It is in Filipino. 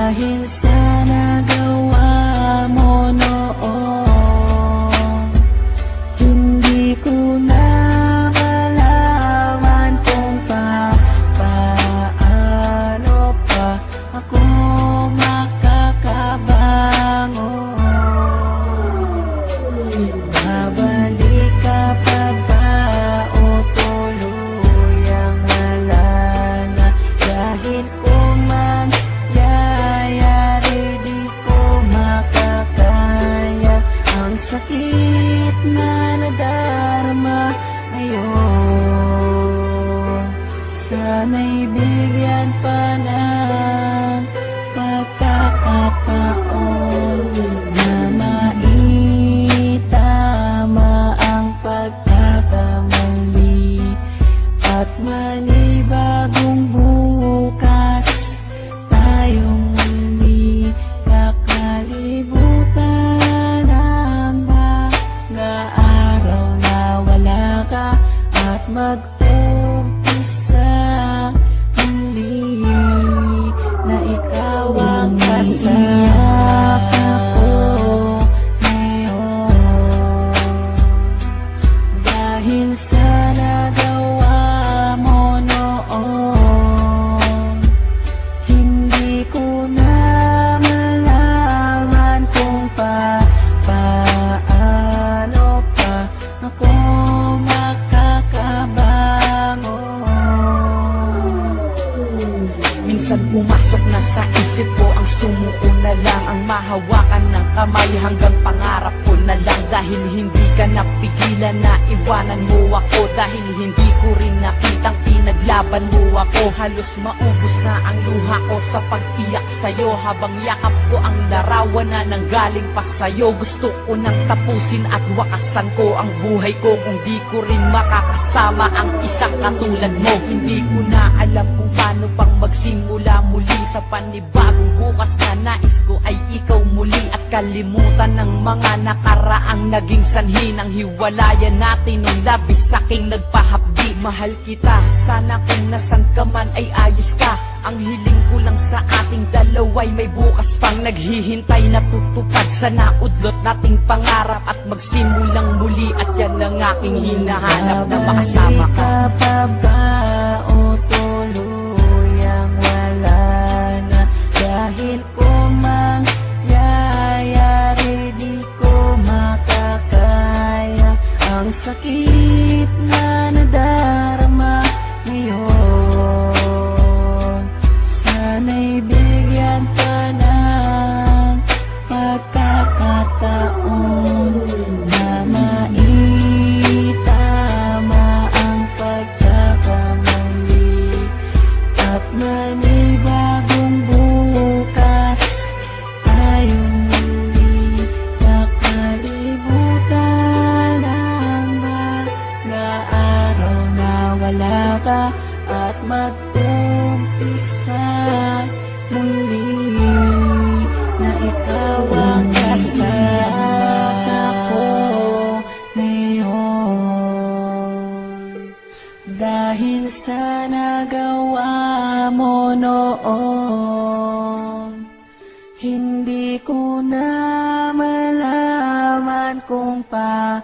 Dahil sa nagawa mo noon, hindi ko na malaman kung paano pa ako makakabangon. Babalik ka pa ba o tuluyang wala na? Dahil kung mangyayari di ko makakaya ang sakit na nadarama ngayon. Sana'y bigyan pa ng pagkakataon na maitama ang pagkakamali at manibagong bukas tayong muli kakalibutan ang mga araw na wala ka at mag-umpisa muli na ikaw ang kasama ko ngayon. Dahil sa nagawa mo noon, hindi ko na malaman kung paano pa ako makakabangon. Minsan pumasok na sa isip ko ang sumuko na lang, ang mahawakan ng kamay hanggang pangarap ko na lang. Dahil hindi ka napigilan na iwanan mo ako, dahil hindi ko rin nakitang pinaglaban mo ako. Halos maubos na ang luha ko sa pag-iyak sa'yo, habang yakap ko ang larawan na nanggaling pa sa'yo. Gusto ko nang tapusin at wakasan ko ang buhay ko kung di ko rin makakasama ang isang katulad mo. Hindi ko na alam kung paano pang magsimula muli sa panibagong bukas na nais ko ay ikaw muli, at kalimutan ng mga nakaraang naging sanhi ng hiwalayan natin nung labis saking nagpahapdi. Mahal kita, sana kung nasan ka man ay ayos ka. Ang hiling ko lang sa ating dalawa'y may bukas pang naghihintay na tutupad. Sana udlot nating pangarap at magsimulang muli, at yan ang aking hinahanap na makasama ka. Babalik ka pa ba o tuluyang wala na? Dahil kung mangyayari di ko makakaya ang sakit na nadarama ngayon. Sana'y bigyan pa ng pagkakataon na maitama ang pagkakamali at manibagong bukas tayong muli kakalibutan ang mga araw na wala ka at mag-umpisa muli na ikaw ang kasama ko ngayon. Dahil sa nagawa mo noon, hindi ko na malaman kung paano